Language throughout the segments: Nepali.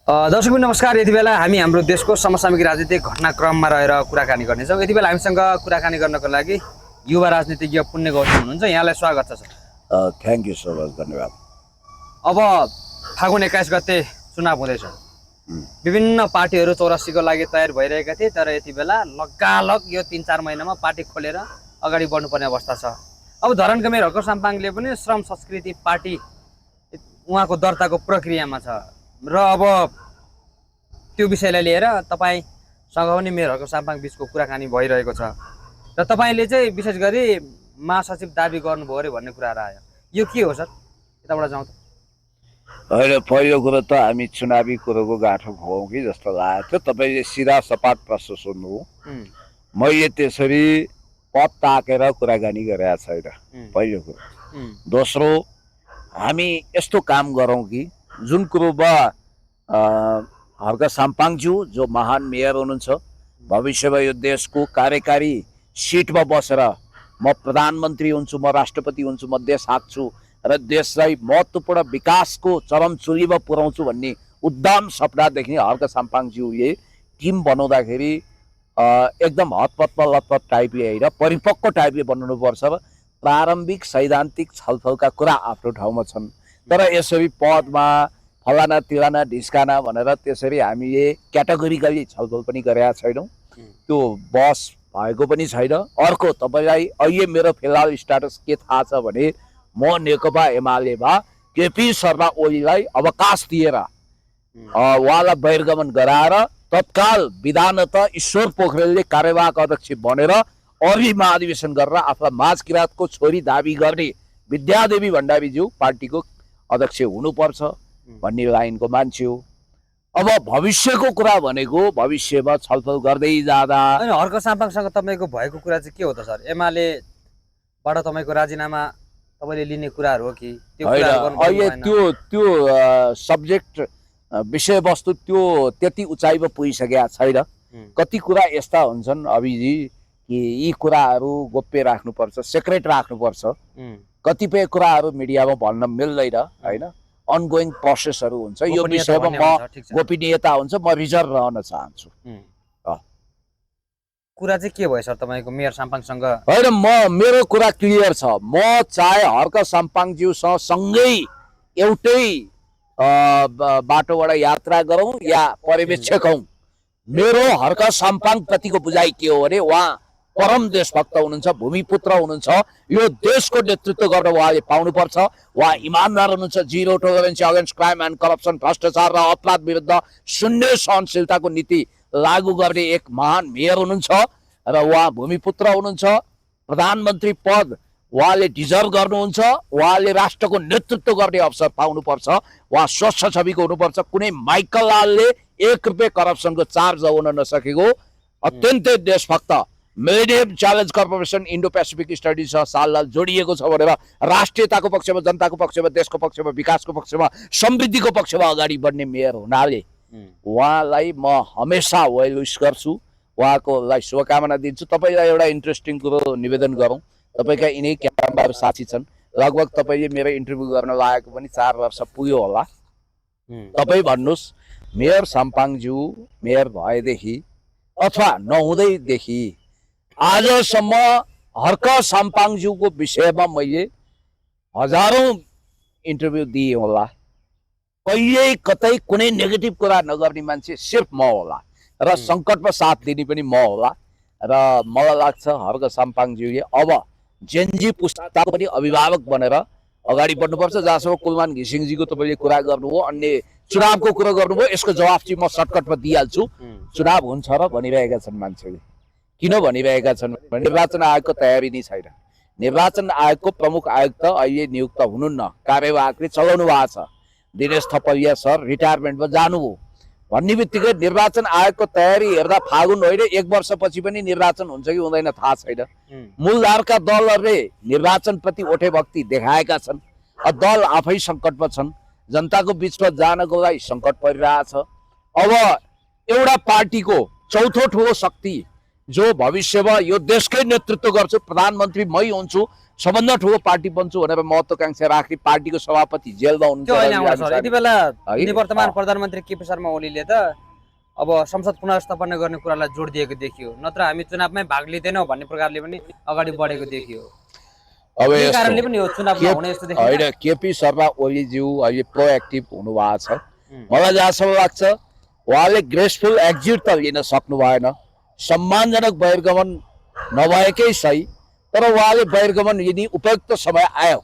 दर्शकबिन नमस्कार। यति बेला हामी हाम्रो देशको समसामयिक राजनीतिक घटनाक्रममा रहेर कुराकानी गर्नेछौँ। यति बेला हामीसँग कुराकानी गर्नको लागि युवा राजनीतिज्ञ पुण्य गौतम हुनुहुन्छ। यहाँलाई स्वागत छ sir. Thank you so much, धन्यवाद। अब फागुन 21 गते चुनाव हुँदैछ। विभिन्न पार्टीहरू 84 को लागि तयार भइरहेका थिए, तर यति बेला लगालग यो 3-4 महिनामा पार्टी खोलेर अगाडि बढ्नुपर्ने अवस्था छ। अब धरन गमेर हर्क साम्पाङले पनि श्रम संस्कृति पार्टी उहाँको दर्ताको प्रक्रियामा छ र अब त्यो विषयलाई लिएर तपाईसँग पनि मेयर हर्क साम्पाङ बिचको कुराकानी भइरहेको छ र तपाईले चाहिँ विशेष गरी महासचिव दाबी गर्नुभयो अरे भन्ने कुराहरू आयो। यो के हो सर? यताबाट जाउँ त। होइन, पहिलो कुरो त हामी चुनावी कुरोको गाँठो खुवाउँ कि जस्तो लागेको थियो। तपाईँले सिधा सपाट प्रश्न सोध्नु। मैले त्यसरी पद ताकेर कुराकानी गरेका छैन, पहिलो कुरो। दोस्रो, हामी यस्तो काम गरौँ कि जुन कुरोमा हर्क साम्पाङज्यू जो महान मेयर हुनुहुन्छ, भविष्यमा यो देशको कार्यकारी सिटमा बसेर म प्रधानमन्त्री हुन्छु, म राष्ट्रपति हुन्छु, म देश हाँक्छु र देशलाई महत्त्वपूर्ण विकासको चरम चुलीमा पुर्याउँछु भन्ने उद्दाम सपना देख्ने हर्क साम्पाङज्यूले टिम बनाउँदाखेरि एकदम हतपतमा लतपत टाइपले होइन, परिपक्व टाइपले बनाउनुपर्छ र प्रारम्भिक सैद्धान्तिक छलफलका कुरा आफ्नो ठाउँमा छन्। तर यसरी पदमा फलाना तिलाना ढिस्काना भनेर त्यसरी हामीले क्याटेगोरिकली छलफल पनि गरेका छैनौँ। त्यो बस भएको पनि छैन। अर्को, तपाईँलाई अहिले मेरो फिलहाल स्ट्याटस के थाहा छ भने म नेकपा एमालेमा केपी शर्मा ओलीलाई अवकाश दिएर उहाँलाई बहिर्गमन गराएर तत्काल विधानतः ईश्वर पोखरेलले कार्यवाहक अध्यक्ष बनेर अघि महाधिवेशन गरेर आफूलाई माझ किराँतको छोरी दाबी गर्ने विद्यादेवी भण्डारीज्यू पार्टीको अध्यक्ष हुनुपर्छ भन्ने लाइनको मान्छे हो। अब भविष्यको कुरा भनेको भविष्यमा छलफल गर्दै जाँदा हर्क साम्पाङसँग तपाईँको भएको कुरा चाहिँ के हो त सर? एमालेबाट तपाईँको राजीनामा तपाईँले लिने कुराहरू हो कि त्यो अहिले त्यो सब्जेक्ट विषयवस्तु त्यो त्यति उचाइमा पुगिसकेका छैन। कति कुरा यस्ता हुन्छन् अभिजी कि यी कुराहरू गोप्य राख्नुपर्छ, सेक्रेट राख्नुपर्छ। कतिपय कुराहरू मिडियामा भन्न मिल्दैन, होइन, अनगोइङ प्रोसेसहरू हुन्छ। यो विषयमा म गोपनीयता हुन्छ, म रिजर्भ रहन चाहन्छु। कुरा चाहिँ के भयो सर तपाईँको मेयर साम्पाङसँग? होइन, मेरो कुरा क्लियर छ। म चाहे हर्क साम्पाङज्यूसँग सँगै एउटै बाटोबाट यात्रा गरौँ या पर्यवेक्षक हौँ, मेरो हर्क साम्पाङप्रतिको बुझाइ के हो भने उहाँ परम देशभक्त हुनुहुन्छ, भूमिपुत्र हुनुहुन्छ। यो देशको नेतृत्व गर्न उहाँले पाउनुपर्छ। उहाँ इमान्दार हुनुहुन्छ, zero tolerance against crime and corruption, भ्रष्टाचार र अपराध विरुद्ध शून्य सहनशीलताको नीति लागू गर्ने एक महान मेयर हुनुहुन्छ र उहाँ भूमिपुत्र हुनुहुन्छ। प्रधानमन्त्री पद उहाँले डिजर्भ गर्नुहुन्छ। उहाँले राष्ट्रको नेतृत्व गर्ने अवसर पाउनुपर्छ। उहाँ स्वच्छ छविको हुनुपर्छ। कुनै माइकल लालले 1 रुपियाँ करप्सनको चार्ज हुन नसकेको अत्यन्तै देशभक्त Millennium Challenge Corporation Indo Pacific स्टडिजसँग साललाल जोडिएको छ भनेर राष्ट्रियताको पक्षमा, जनताको पक्षमा, देशको पक्षमा, विकासको पक्षमा, समृद्धिको पक्षमा अगाडि बढ्ने मेयर हुनाले उहाँलाई म हमेसा वेल विश गर्छु, उहाँकोलाई शुभकामना दिन्छु। तपाईँलाई एउटा इन्ट्रेस्टिङ कुरो निवेदन गरौँ। तपाईँका यिनै क्यामेराहरू साथी छन्, लगभग तपाईँले मेरो इन्टरभ्यू गर्न लागेको पनि 4 वर्ष पुग्यो होला। तपाईँ भन्नुहोस्, मेयर साम्पाङज्यू मेयर भएदेखि अथवा नहुँदैदेखि आजसम्म हर्क साम्पाङज्यूको विषयमा मैले हजारौं इन्टरभ्यू दिएँ होला। कहिल्यै कतै कुनै नेगेटिभ कुरा नगर्ने मान्छे सिर्फ म होला र सङ्कटमा साथ दिने पनि म होला। र मलाई लाग्छ हर्क साम्पाङज्यूले अब जेनजी पुस्ताको पनि अभिभावक बनेर अगाडि बढ्नुपर्छ। जहाँसम्म कुलमान घिसिङजीको तपाईँले कुरा गर्नुभयो, अन्य चुनावको कुरा गर्नुभयो, यसको जवाफ चाहिँ म सर्टकटमा दिइहाल्छु। चुनाव हुन्छ र भनिरहेका छन् मान्छेले। किन भनिरहेका छन् भने निर्वाचन आयोगको तयारी नै छैन। निर्वाचन आयोगको प्रमुख आयुक्त अहिले नियुक्त हुनुहुन्न, कार्यवाहकले चलाउनु भएको छ। दिनेश थपलिया सर रिटायरमेन्टमा जानुभयो भन्ने बित्तिकै निर्वाचन आयोगको तयारी हेर्दा फागुन होइन, 1 वर्षपछि पनि निर्वाचन हुन्छ कि हुँदैन थाहा छैन। मूलधारका दलहरूले निर्वाचनप्रति ओठे भक्ति देखाएका छन्। दल आफै सङ्कटमा छन्, जनताको बिचमा जानको लागि सङ्कट परिरहेछ। अब एउटा पार्टीको चौथो ठुलो शक्ति जो भविष्यमा यो देशकै नेतृत्व गर्छु, प्रधानमन्त्री मै हुन्छु सबभन्दा ठुलो पार्टी बन्छु भनेर महत्वाकांक्षा राख्ने पार्टीको सभापति जेलमा त्यो होइन आउँछ सर। यति बेला है? निवर्तमान प्रधानमन्त्री केपी शर्मा ओलीले त अब संसद पुनर्स्थापना गर्ने कुरालाई जोड दिएको देखियो, नत्र हामी चुनावमै भाग लिँदैनौँ भन्ने प्रकारले पनि अगाडि बढेको देखियो। अब यही कारणले पनि यो चुनाव नहुने जस्तो देखिन्छ। होइन, केपी शर्मा ओलीज्यू अहिले प्रोएक्टिभ हुनुभएको छ। मलाई जहाँसम्म लाग्छ उहाँले ग्रेसफुल एक्जिट त लिन सक्नु भएन, सम्मानजनक बहिर्गमन नभएकै सही, तर उहाँले बहिर्गमन लिने उपयुक्त समय आयो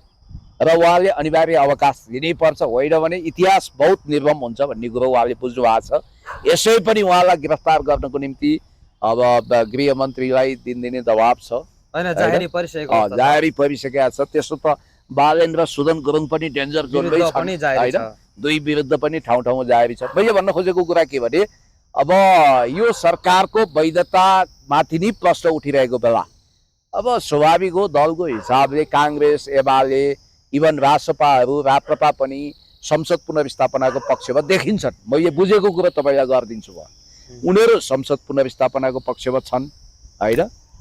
र उहाँले अनिवार्य अवकाश लिनै पर्छ, होइन भने इतिहास बहुत निर्मम हुन्छ भन्ने कुरो उहाँले बुझ्नु भएको छ। यसै पनि उहाँलाई गिरफ्तार गर्नको निम्ति अब गृहमन्त्रीलाई दिनदिनै दबाब छ, होइन जाहेरी परिसकेको अवस्था छ। जाहेरी परिसकेका छ। त्यसो त बालेन्द्र सुदन गुरुङ पनि डेन्जर जोनमै विरुद्ध छन्, पनि जाहेरी छ। होइन? दुई विरुद्ध पनि ठाउँ ठाउँमा जाहेरी छ। मैले भन्न खोजेको कुरा के भने अब यो सरकारको वैधता माथि नै प्रश्न उठिरहेको बेला अब स्वाभाविक हो, दलको हिसाबले काङ्ग्रेस, एमाले, इभन रासपाहरू, राप्रपा पनि संसद पुनर्स्थापनाको पक्षमा देखिन्छन्। मैले बुझेको कुरो तपाईँलाई गरिदिन्छु म, उनीहरू संसद पुनर्स्थापनाको पक्षमा छन्, होइन?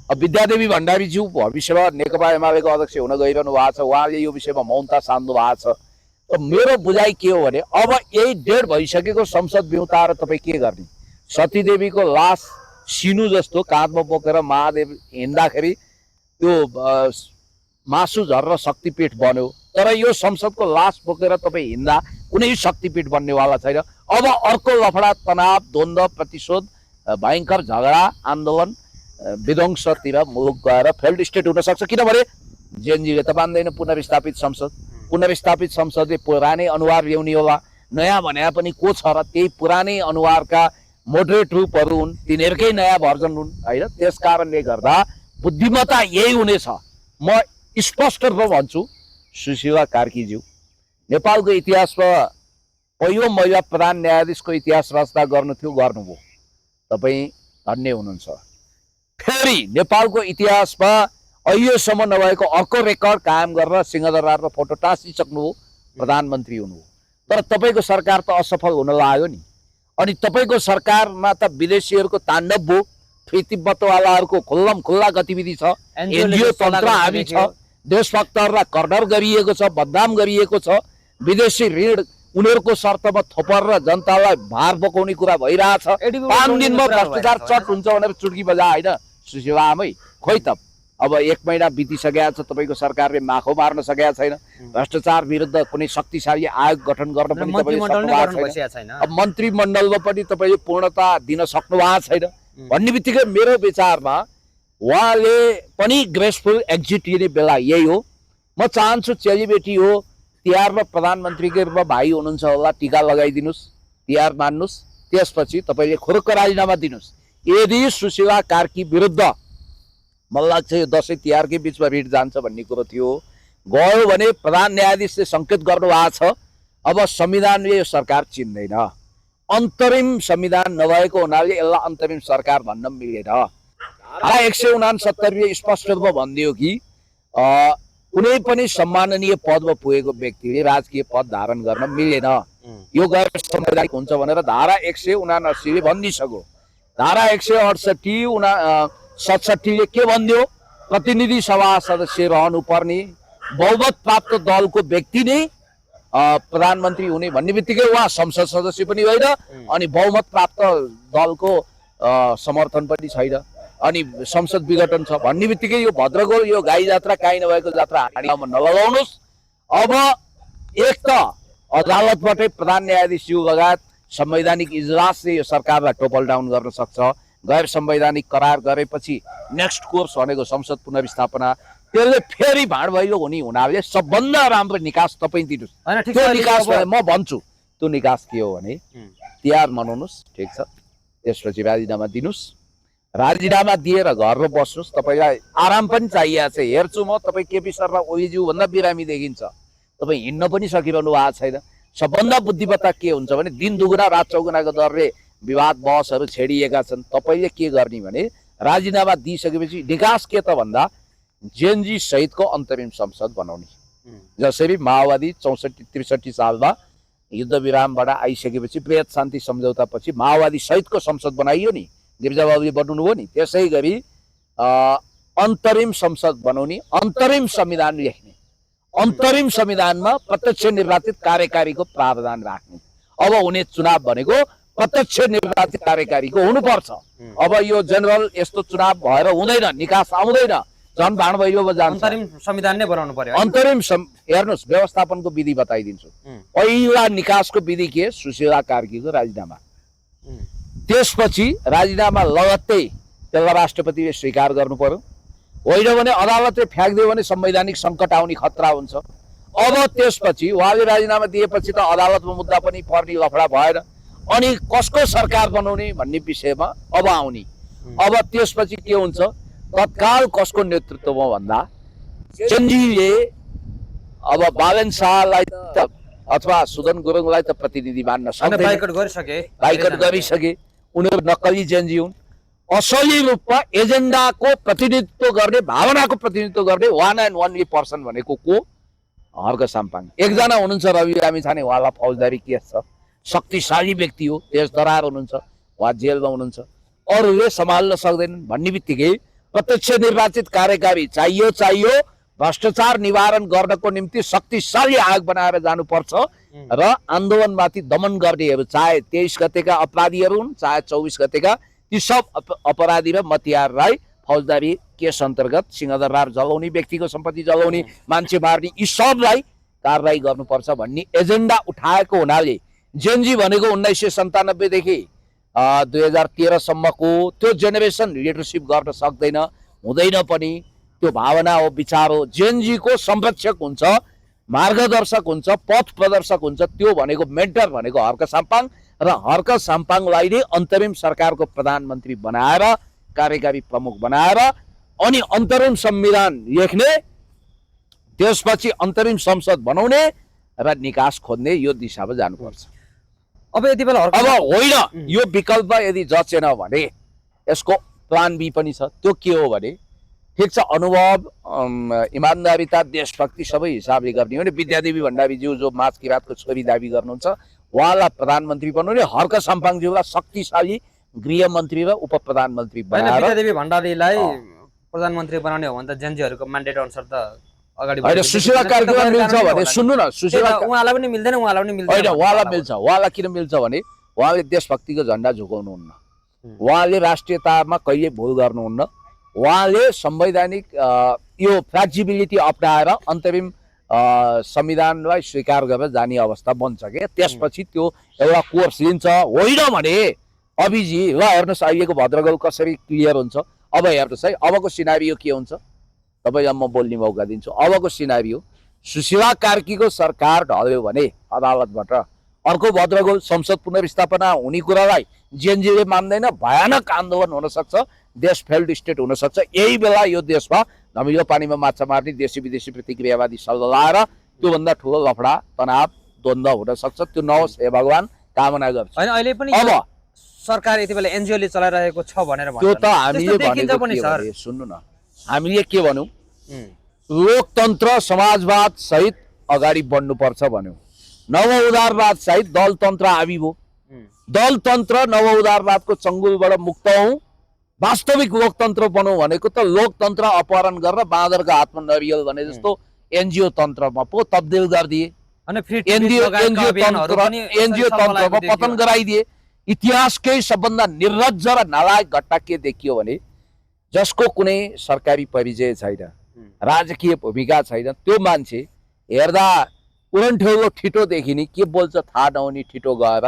अब विद्यादेवी भण्डारीज्यू भविष्यमा नेकपा एमालेको अध्यक्ष हुन गइरहनु भएको छ, उहाँले यो विषयमा मौनता साध्नु भएको छ। त मेरो बुझाइ के हो भने अब यही डेढ भइसकेको संसद बिउताएर तपाईँ के गर्ने? सतीदेवीको लास सिनु जस्तो काँधमा बोकेर महादेव हिँड्दाखेरि त्यो मासु झरेर शक्तिपीठ बन्यो, तर यो संसदको लास बोकेर तपाईँ हिँड्दा कुनै शक्तिपीठ बन्नेवाला छैन। अब अर्को लफडा, तनाव, द्वन्द्व, प्रतिशोध, भयङ्कर झगडा, आन्दोलन, विध्वंसतिर मुलुक गएर फेल्ड स्टेट हुन सक्छ। किनभने जेएनजीले त मान्दैन पुनर्स्थापित संसद। पुनर्स्थापित संसदले पुरानै अनुहार ल्याउने होला, नयाँ भने पनि को छ र त्यही पुरानै अनुहारका मोडरेट रूपहरू हुन्, तिनीहरूकै नयाँ भर्जन हुन्, होइन? त्यस कारणले गर्दा बुद्धिमत्ता यही हुनेछ। म स्पष्ट रूपमा भन्छु, सुशीला कार्कीज्यू नेपालको इतिहासमा पहिलो महिला प्रधान न्यायाधीशको इतिहास रचना गर्नु थियो, गर्नुभयो, तपाईँ धन्य हुनुहुन्छ। फेरि नेपालको इतिहासमा अहिलेसम्म नभएको अर्को रेकर्ड कायम गरेर सिंहदरबारमा फोटो टाँसिसक्नुभयो, प्रधानमन्त्री हुनुभयो। तर तपाईँको सरकार त असफल हुन लाग्यो नि। अनि तपाईँको सरकारमा त विदेशीहरूको ताण्डव भयो, फितिबत्तवालाहरूको खुल्लम खुल्ला गतिविधि छ, एनजिओ तन्त्र हावी छ, देशभक्तहरूलाई कर्नर गरिएको छ, बदनाम गरिएको छ, विदेशी ऋण उनीहरूको शर्तमा थोपर र जनतालाई भार बोकाउने कुरा भइरहेछ। 5 दिनमा भ्रष्टाचार चट हुन्छ भनेर चुड्की बजा, होइन सुशीला आमै? खोइ त अब 1 महिना बितिसकेको छ, तपाईँको सरकारले माखो मार्न सकेका छैन। भ्रष्टाचार विरुद्ध कुनै शक्तिशाली आयोग गठन गर्न पनि तपाईँले छैन। अब मन्त्रीमण्डलमा पनि तपाईँले पूर्णता दिन सक्नु भएको छैन भन्ने बित्तिकै मेरो विचारमा उहाँले पनि ग्रेसफुल एक्जिट लिने बेला यही हो। म चाहन्छु चेलीबेटी हो, तिहारमा प्रधानमन्त्रीको रूपमा भाइ हुनुहुन्छ होला, टिका लगाइदिनुहोस्, तिहार मान्नुहोस्, त्यसपछि तपाईँले खुरुक्क राजीनामा दिनुहोस्। यदि सुशीला कार्की विरुद्ध मलाई लाग्छ यो दसैँ तिहारकै बिचमा रिट जान्छ भन्ने कुरो थियो, गयो भने प्रधान न्यायाधीशले सङ्केत गर्नुभएको छ अब संविधानले यो सरकार चिन्दैन, अन्तरिम संविधान नभएको हुनाले यसलाई अन्तरिम सरकार भन्न मिलेन। 169 स्पष्ट रूपमा भनिदियो कि कुनै पनि सम्माननीय पदमा पुगेको व्यक्तिले राजकीय पद धारण गर्न मिलेन, यो गैर संवैधानिक हुन्छ भनेर धारा 179 ले भनिदिइसक्यो। धारा 168 ले के भनिदियो? प्रतिनिधि सभा सदस्य रहनुपर्ने बहुमत प्राप्त दलको व्यक्ति नै प्रधानमन्त्री हुने भन्ने बित्तिकै उहाँ संसद सदस्य पनि होइन, अनि बहुमत प्राप्त दलको समर्थन पनि छैन, अनि संसद विघटन छ भन्ने बित्तिकै यो भद्रको यो गाई जात्रा काहीँ नभएको जात्रा हाडीमा नलगाउनुहोस्। अब एक त अदालतबाटै प्रधान न्यायाधीशज्यू लगायत संवैधानिक इजलासले यो सरकारलाई टोपल डाउन गर्न सक्छ। गैर संवैधानिक करार गरेपछि नेक्स्ट कोर्स भनेको संसद पुनर्स्थापना, त्यसले फेरि भाँड भैलो हुने हुनाले सबभन्दा राम्रो निकास तपाईँ दिनुहोस्। त्यो निकास म भन्छु, त्यो निकास के हो भने तिहार मनाउनुहोस्, ठिक छ, त्यसपछि राजीनामा दिनुहोस्, राजीनामा दिएर घरमा बस्नुहोस्। तपाईँलाई आराम पनि चाहिएको छ। हेर्छु म तपाईँ केपी शर्मा ओलीज्यू भन्दा बिरामी देखिन्छ, तपाईँ हिँड्न पनि सकिरहनु भएको छैन। सबभन्दा बुद्धिमत्ता के हुन्छ भने दिन दुगुना रात चौगुनाको दरले विवाद बहसहरू छेडिएका छन्। तपाईँले के गर्ने भने राजीनामा दिइसकेपछि निकास के त भन्दा जेएनजी सहितको अन्तरिम संसद बनाउने, जसरी माओवादी 64-63 सालमा युद्ध विरामबाट आइसकेपछि प्रेत शान्ति सम्झौता पछि माओवादी सहितको संसद बनाइयो नि, गिरिजाबाबुले बन्नुभयो नि, त्यसै गरी अन्तरिम संसद बनाउने, अन्तरिम संविधान लेख्ने, अन्तरिम संविधानमा प्रत्यक्ष निर्वाचित कार्यकारीको प्रावधान राख्ने। अब हुने चुनाव भनेको प्रत्यक्ष निर्वाचित कार्यकारीको हुनुपर्छ। अब यो जनरल यस्तो चुनाव भएर हुँदैन, निकास आउँदैन, झन् भाँड भैलो जान्छ। अन्तरिम संविधान नै बनाउनु पर्यो। अन्तरिम हेर्नुहोस्, व्यवस्थापनको विधि बताइदिन्छु। पहिला निकासको विधि के? सुशीला कार्कीको राजीनामा, त्यसपछि राजीनामा लगत्तै त्यसलाई राष्ट्रपतिले स्वीकार गर्नु पर्यो। होइन भने अदालतले फ्याँक्दियो भने संवैधानिक सङ्कट आउने खतरा हुन्छ। अब त्यसपछि उहाँले राजीनामा दिएपछि त अदालतमा मुद्दा पनि पर्ने लफडा भएन, अनि कसको सरकार बनाउने भन्ने विषयमा अब आउने। अब त्यसपछि के हुन्छ? तत्काल कसको नेतृत्वमा भन्दा जेनजीले अब बालन शाहलाई अथवा सुदन गुरुङलाई त प्रतिनिधि मान्न सक्दैन, बाइकट गरिसके। उनीहरू नक्कली जेनजी हुन्। असली रूपमा एजेन्डाको प्रतिनिधित्व गर्ने, भावनाको प्रतिनिधित्व गर्ने वान एन्ड ओन्ली पर्सन भनेको को? हर्क साम्पाङ। एकजना हुनुहुन्छ रवि लामिछाने, उहाँलाई फौजदारी केस छ, शक्तिशाली व्यक्ति हो, देशदरार हुनुहुन्छ, उहाँ जेलमा हुनुहुन्छ। अरूले सम्हाल्न सक्दैनन् भन्ने बित्तिकै प्रत्यक्ष निर्वाचित कार्यकारी चाहियो। भ्रष्टाचार निवारण गर्नको निम्ति शक्तिशाली आयोग बनाएर जानुपर्छ र आन्दोलनमाथि दमन गर्नेहरू, चाहे 23 गतेका अपराधीहरू हुन्, चाहे 24 गतेका, ती सब अपराधी र मतियारलाई फौजदारी केस अन्तर्गत सिंहदरबार जलाउने, व्यक्तिको सम्पत्ति जलाउने, मान्छे मार्ने, यी सबलाई कारवाही गर्नुपर्छ भन्ने एजेन्डा उठाएको हुनाले जेनजी भनेको 1997 देखि 2013 सम्मको त्यो जेनेरेसन लिडरसिप गर्न सक्दैन, हुँदैन पनि। त्यो भावना हो, विचार हो। जेनजीको संरक्षक हुन्छ, मार्गदर्शक हुन्छ, पथ प्रदर्शक हुन्छ। त्यो भनेको मेन्टर भनेको हर्क साम्पाङ, र हर्क साम्पाङलाई नै अन्तरिम सरकारको प्रधानमन्त्री बनाएर, कार्यकारी प्रमुख बनाएर, अनि अन्तरिम संविधान लेख्ने, त्यसपछि अन्तरिम संसद बनाउने र निकास खोज्ने, यो दिशामा जानुपर्छ। अब यति बेला अब होइन, यो विकल्प यदि जचेन भने यसको प्लान बी पनि छ। त्यो के हो भने, ठिक छ, अनुभव, इमान्दारिता, देशभक्ति सबै हिसाबले गर्ने हो भने विद्यादेवी भण्डारीज्यू जो माच किराँतको छोरी दाबी गर्नुहुन्छ, उहाँलाई प्रधानमन्त्री बनाउने, हर्क साम्पाङज्यूलाई शक्तिशाली गृहमन्त्री र उप प्रधानमन्त्री बनाएर। विद्यादेवी भण्डारीलाई प्रधानमन्त्री बनाउने हो भने त जेनजीहरूको म्यान्डेट अनुसार त अगाडि होइन, सुशीला कार्कीलाई मिल्छ भने सुन्नु न, सुशीला उहाँलाई पनि मिल्दैन, उहाँलाई पनि मिल्दैन। होइन, उहाँलाई मिल्छ। उहाँलाई किन मिल्छ भने उहाँले देशभक्तिको झन्डा झुकाउनुहुन्न, उहाँले राष्ट्रियतामा कहिले भुल गर्नुहुन्न, उहाँले संवैधानिक यो फ्लेक्सिबिलिटी अप्नाएर अन्तरिम संविधानलाई स्वीकार गरेर जाने अवस्था बन्छ के। त्यसपछि त्यो एउटा कोर्स लिन्छ। होइन भने अभिजी, ल हेर्नुहोस् अहिलेको भद्रगोल कसरी क्लियर हुन्छ। अब हेर्नुहोस् है, अबको सिनारियो के हुन्छ, तपाईँलाई म बोल्ने मौका दिन्छु। अबको सिनारियो, सुशीला कार्कीको सरकार ढल्यो भने अदालतबाट अर्को भद्रगोल संसद पुनर्स्थापना हुने कुरालाई जेनजीले मान्दैन, भयानक आन्दोलन हुन सक्छ, देश फेल्ड स्टेट हुन सक्छ। यही बेला यो देशमा धमिलो पानीमा माछा मार्ने, देशी विदेशी प्रतिक्रियावादी सल्लाह लाएर त्योभन्दा ठुलो लफडा, तनाव, द्वन्द्व हुन सक्छ। त्यो नहोस् हे भगवान, कामना गर्छु। होइन, अहिले पनि अब सरकार यति बेला एनजिओले चलाइरहेको छ भनेर त्यो त हामीले भनेको के भने, सुन्नु न, हामीले के भनौँ, लोकतन्त्र समाजवाद सहित अगाडि बढ्नुपर्छ भन्यौँ। नव उदारवाद सहित दलतन्त्र हाबी भयो। दलतन्त्र नव उदारवादको चङ्गुलबाट मुक्त हौँ, वास्तविक लोकतन्त्र बनाऊ भनेको त लोकतन्त्र अपहरण गरेर बाँदरको हातमा नरियल भने जस्तो एनजिओ तन्त्रमा पो तब्दिल गरिदिए, एनजिओ तन्त्रमा पतन गराइदिए। इतिहासकै सबभन्दा निर्लज्ज र नालायक घटना के देखियो भने, जसको कुनै सरकारी परिचय छैन, राजकीय भूमिका छैन, त्यो मान्छे हेर्दा उरन्ठेउलो ठिटो देखिने, के बोल्छ थाहा नहुने ठिटो गएर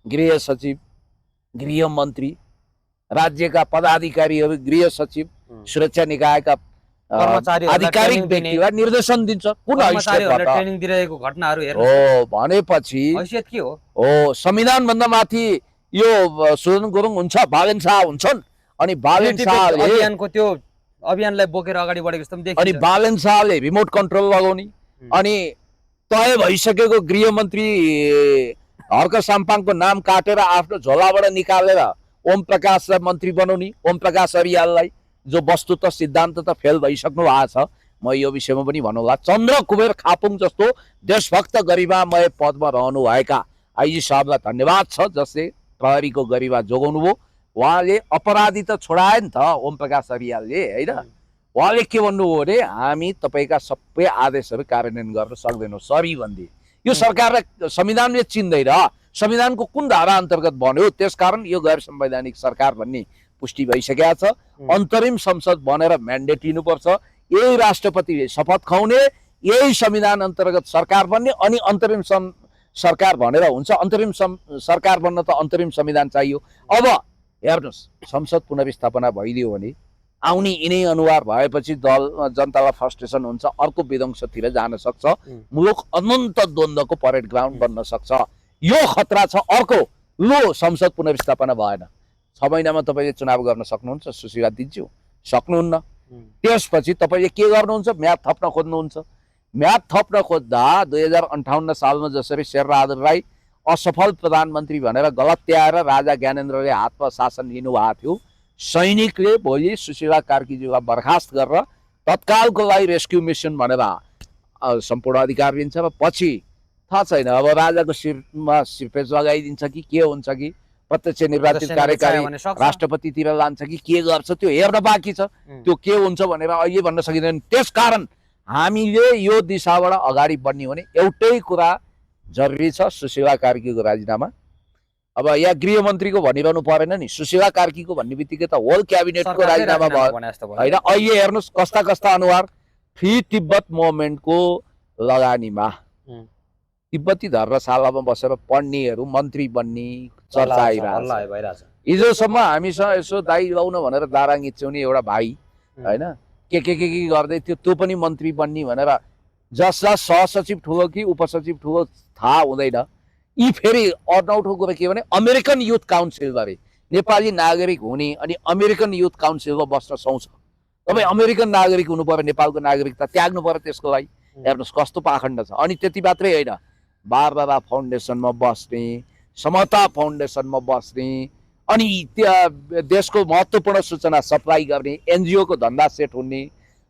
गृह सचिव, गृहमन्त्री, राज्यका पदाधिकारीहरू, गृह सचिव, सुरक्षा निकायका आधिकारिक व्यक्तिलाई निर्देशन दिन्छ। कुन ट्रेनिङ दिइरहेको घटनाहरू हेर्नु हो भनेपछि हैसियत के हो? संविधान भन्दा माथि यो सुदन गुरुङ हुन्छ, बालेन शाह हुन्छन्, अनि बालेन शाहले अभियानको त्यो अभियानलाई बोकेर अगाडि बढेको जस्तो देखिन्छ। अनि बालेन शाहले रिमोट कन्ट्रोल लगाउने, अनि तय भइसकेको गृहमन्त्री हर्क साम्पाङको नाम काटेर आफ्नो झोलाबाट निकालेर ओम प्रकाशलाई मन्त्री बनाउने, ओम प्रकाश अरियाललाई, जो वस्तुतः सिद्धान्त त फेल भइसक्नु भएको छ। म यो विषयमा पनि भनौँला, चन्द्र कुबेर खापुङ जस्तो देशभक्त गरिमामय पदमा रहनुभएका आइजी साहबलाई धन्यवाद छ, जसले प्रहरीको गरिमा जोगाउनु भयो। उहाँले अपराधी त छोडाए नि त, ओम प्रकाश अरियालले, होइन, उहाँले के भन्नुभयो भने हामी तपाईँका सबै आदेशहरू कार्यान्वयन गर्न सक्दैनौँ सरी भनिदिए। यो सरकारलाई संविधानले चिन्दैन, संविधानको कुन धारा अन्तर्गत बन्यो, त्यसकारण यो गैर संवैधानिक सरकार भन्ने पुष्टि भइसकेको छ। अन्तरिम संसद बनेर म्यान्डेट लिनुपर्छ, यही राष्ट्रपतिले शपथ खुवाउने, यही संविधान अन्तर्गत सरकार बन्ने, अनि अन्तरिम सरकार भनेर हुन्छ। अन्तरिम सरकार बन्न त अन्तरिम संविधान चाहियो। अब हेर्नुहोस्, संसद पुनर्स्थापना भइदियो भने आउने यिनै अनुहार भएपछि दल जनतालाई फ्रस्ट्रेसन हुन्छ, अर्को विध्वंसतिर जान सक्छ, मुलुक अनन्त द्वन्द्वको परेड ग्राउन्ड बन्न सक्छ। यो खतरा छ। अर्को, लो संसद पुनर्स्थापना भएन, 6 महिनामा तपाईँले चुनाव गर्न सक्नुहुन्छ सुशीला दिज्यू? सक्नुहुन्न। त्यसपछि तपाईँले के गर्नुहुन्छ? म्याद थप्न खोज्नुहुन्छ। म्याद थप्न खोज्दा 2058 सालमा जसरी शेरबहादुर राई असफल प्रधानमन्त्री भनेर गलत्याएर राजा ज्ञानेन्द्रले हातमा शासन लिनुभएको थियो, सैनिकले भोलि सुशीला कार्कीज्यूलाई बर्खास्त गरेर तत्कालको लागि रेस्क्यु मिसन भनेर सम्पूर्ण अधिकार दिन्छ र पछि थाहा छैन अब राजाको शिरमा सिरपेज लगाइदिन्छ कि के हुन्छ कि प्रत्यक्ष निर्वाचित कार्यकारी राष्ट्रपतितिर लान्छ कि के गर्छ, त्यो हेर्न बाँकी छ। त्यो के हुन्छ भनेर अहिले भन्न सकिँदैन। त्यसकारण हामीले यो दिशाबाट अगाडि बढ्ने हो भने एउटै कुरा जरुरी छ, सुशीला कार्कीको राजीनामा। अब यहाँ गृहमन्त्रीको भनिरहनु परेन नि, सुशीला कार्कीको भन्ने बित्तिकै त होल क्याबिनेटको राजीनामा भयो होइन। अहिले हेर्नुहोस् कस्ता कस्ता अनुहार। फ्री तिब्बत मुभमेन्टको लगानीमा तिब्बती धर्मशालामा बसेर पढ्नेहरू मन्त्री बन्ने चर्चा आइरहेछ। हिजोसम्म हामीसँग यसो दाइ लाउन भनेर दाराङ इच्छ्याउने एउटा भाइ होइन के गर्दै थियो, त्यो पनि मन्त्री बन्ने भनेर, जसलाई सहसचिव ठुलो कि उपसचिव ठुलो थाहा हुँदैन। यी फेरि अनौठो कुरा के भने अमेरिकन युथ काउन्सिलबारे नेपाली नागरिक हुने अनि अमेरिकन युथ काउन्सिलमा बस्न सुहाउँछ। तपाईँ अमेरिकन नागरिक हुनु पर्यो, नेपालको नागरिकता त्याग्नु पर्यो त्यसको लागि। हेर्नुहोस् कस्तो पाखण्ड छ। अनि त्यति मात्रै होइन, बारबारा फाउन्डेसनमा बस्ने, समता फाउन्डेसनमा बस्ने, अनि त्यहाँ देशको महत्त्वपूर्ण सूचना सप्लाई गर्ने एनजिओको धन्दा सेट हुने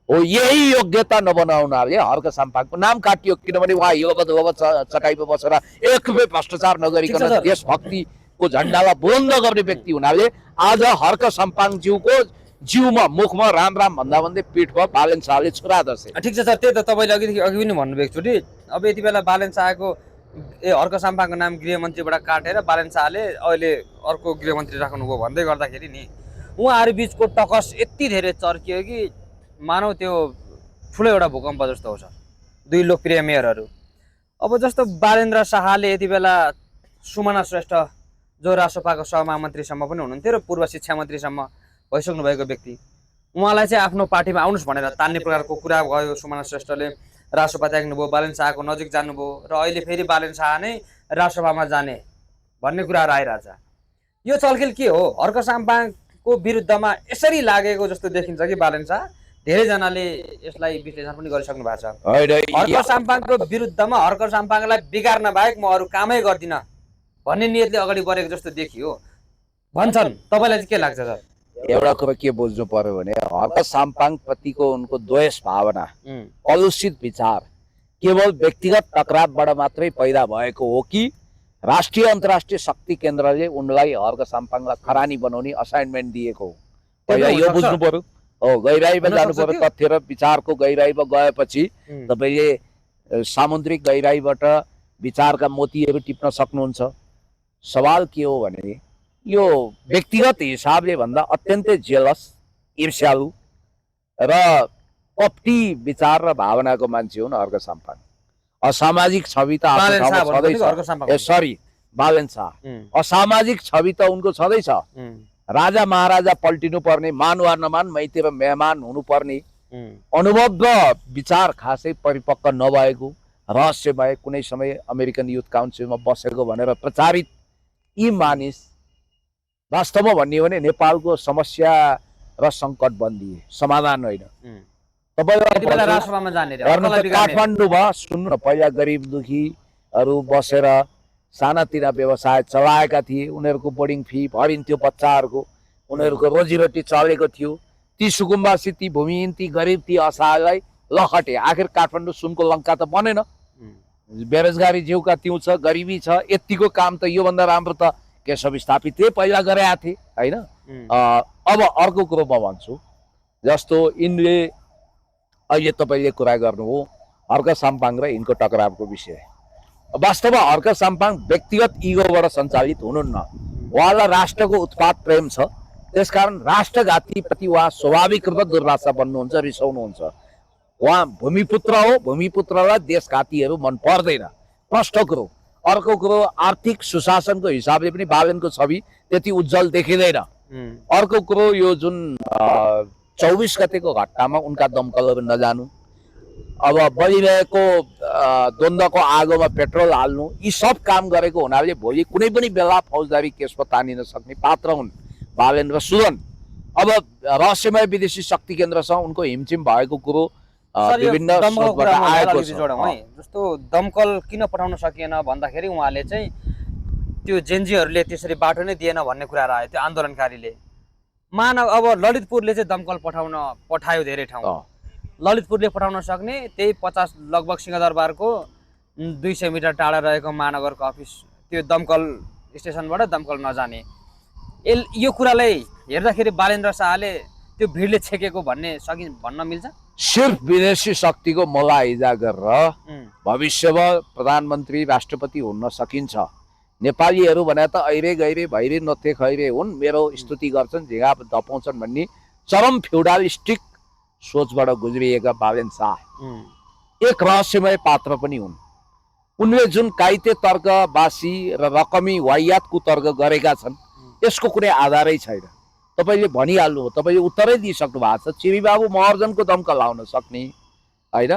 हो। यही योग्यता नबनाउनाले हर्क साम्पाङको नाम काटियो, किनभने उहाँ हिलोबत चटाइमा बसेर एक रुपियाँ भ्रष्टाचार नगरिकन देशभक्तिको झन्डालाई बुलन्द गर्ने व्यक्ति हुनाले आज हर्क साम्पाङज्यूको जिउमा मुखमा राम राम भन्दा भन्दै पिठमा बालेन शाहले छुरा दर्शे। ठिक छ सर, त्यही त तपाईँले अघि पनि भन्नुभयो एकचोटि। अब यति बेला बालेन शाहको हर्क साम्पाङको नाम गृहमन्त्रीबाट काटेर बालेन शाहले अहिले अर्को गृहमन्त्री राख्नुभयो भन्दै गर्दाखेरि नि उहाँहरू बिचको टकस यति धेरै चर्कियो कि मानौ त्यो ठुलो एउटा भूकम्प जस्तो हो सर। दुई लोकप्रिय मेयरहरू, अब जस्तो बालेन्द्र शाहले यति बेला सुमना श्रेष्ठ जो रासपाको सहमहामन्त्रीसम्म पनि हुनुहुन्थ्यो र पूर्व शिक्षा मन्त्रीसम्म भइसक्नु भएको व्यक्ति, उहाँलाई चाहिँ आफ्नो पार्टीमा आउनुहोस् भनेर तान्ने प्रकारको कुरा भयो। सुमना श्रेष्ठले रासपा त्याग्नुभयो, बालेन शाहको नजिक जानुभयो र अहिले फेरि बालेन शाह नै रासपामा जाने भन्ने कुराहरू आइरहेछ। यो चलखेल के हो? हर्क साम्पाङको विरुद्धमा यसरी लागेको जस्तो देखिन्छ कि बालेन शाह, धेरैजनाले यसलाई विश्लेषण पनि गरिसक्नु भएको छ। हर्क साम्पाङको विरुद्धमा हर्क साम्पाङलाई बिगार्न बाहेक म अरू कामै गर्दिनँ भन्ने नियतले अगाडि बढेको जस्तो देखियो भन्छन्। तपाईँलाई चाहिँ के लाग्छ सर? एउटा कुरा के बुझ्नु पर्यो भने हर्क साम्पाङ प्रतिको उनको द्वेष भावना, कलुषित विचार केवल व्यक्तिगत टकरावबाट मात्रै पैदा भएको हो कि राष्ट्रिय अन्तर्राष्ट्रिय शक्ति केन्द्रले उनलाई हर्क साम्पाङलाई खरानी बनाउने असाइनमेन्ट दिएको हो। पहिला यो बुझ्नु पर्यो। हो, गहिराईमा जानु पर्यो। तथ्य र विचारको गहिराईमा गएपछि तपाईँले सामुद्रिक गहिराईबाट विचारका मोतीहरू टिप्न सक्नुहुन्छ। सवाल के हो भने यो व्यक्तिगत हिसाबले भन्दा अत्यन्तै जेलस, ईर्ष्यालु र कपटी विचार र भावनाको मान्छे हुन् हर्क साम्पाङ। असामाजिक छवि त बालेन शाह असामाजिक छवि त उनको छँदैछ। राजा महाराजा पल्टिनु पर्ने, मान वा नमान माइती र मेहमान हुनुपर्ने अनुभव र विचार खासै परिपक्व नभएको, रहस्यमय कुनै समय अमेरिकन युथ काउन्सिलमा बसेको भनेर प्रचारित यी मानिस वास्तवमा भन्ने हो भने नेपालको समस्या र सङ्कट बन्दिए, समाधान होइन। काठमाडौँमा सुन्नु न, पहिला गरिब दुखीहरू बसेर सानातिना व्यवसाय चलाएका थिए, उनीहरूको बोर्डिङ फी भरिन्थ्यो बच्चाहरूको, उनीहरूको रोजीरोटी चलेको थियो। ती सुकुम्बासी, ती भूमिहीन, ती गरिब, ती असहायलाई लखटे। आखिर काठमाडौँ सुनको लङ्का त बनेन। बेरोजगारी जिउका त्यौँ छ, गरिबी छ। यतिको काम त योभन्दा राम्रो त केशव स्थापितले पहिला गरेका थिए होइन। अब अर्को कुरो म भन्छु, जस्तो यिनले अहिले तपाईँले कुरा गर्नुभयो हर्क साम्पाङ र यिनको टकरावको विषय। वास्तवमा हर्क साम्पाङ व्यक्तिगत इगोबाट सञ्चालित हुनुहुन्न, उहाँलाई राष्ट्रको उत्पाद प्रेम छ। त्यसकारण राष्ट्रघातीप्रति उहाँ स्वाभाविक रूपमा दुर्वासा बन्नुहुन्छ, रिसाउनुहुन्छ। उहाँ भूमिपुत्र हो, भूमिपुत्रलाई देशघातीहरू मन पर्दैन, प्रष्ट कुरो। अर्को कुरो, आर्थिक सुशासनको हिसाबले पनि बालेनको छवि त्यति उज्जवल देखिँदैन। अर्को कुरो, यो जुन 24 गतेको घटनामा उनका दमकलहरू नजानु, अब बलिरहेको द्वन्द्वको आगोमा पेट्रोल हाल्नु, यी सब काम गरेको हुनाले भोलि कुनै पनि बेला फौजदारी केसमा तानिन सक्ने पात्र हुन् बालेन र सुदन। अब रहस्यमय विदेशी शक्ति केन्द्रसँग उनको हिमचिम भएको कुरो विभिन्न स्रोतबाट आएको छ। जस्तो दमकल किन पठाउन सकिएन भन्दाखेरि उहाँले चाहिँ त्यो जेन्जीहरूले त्यसरी बाटो नै दिएन भन्ने कुराहरू आयो, त्यो आन्दोलनकारीले। मानव अब ललितपुरले चाहिँ दमकल पठायो धेरै ठाउँ, ललितपुरले पठाउन सक्ने त्यही 50 लगभग सिंहदरबारको 200 मिटर टाढा रहेको महानगरको अफिस, त्यो दमकल स्टेसनबाट दमकल नजाने। यो कुरालाई हेर्दाखेरि बालेन्द्र शाहले त्यो भिडले छेकेको भन्न मिल्छ। सिर्फ विदेशी शक्तिको मलाइजा गरेर भविष्यमा प्रधानमन्त्री राष्ट्रपति हुन सकिन्छ। नेपालीहरू भने त ऐरे गैरे भैरे नथे खैरे हुन्, मेरो स्तुति गर्छन्, झिगा धपाउँछन् भन्ने चरम फ्युडालिस्टिक सोचबाट गुज्रिएका बालेन शाह एक रहस्यमय पात्र पनि हुन्। उनले जुन काइते तर्कवासी र रकमी वाहियात कुतर्क गरेका छन् यसको कुनै आधारै छैन। तपाईँले भनिहाल्नु, तपाईँले उत्तरै दिइसक्नु भएको छ। चिरीबाबु महर्जनको दमकल लाउन सक्ने होइन,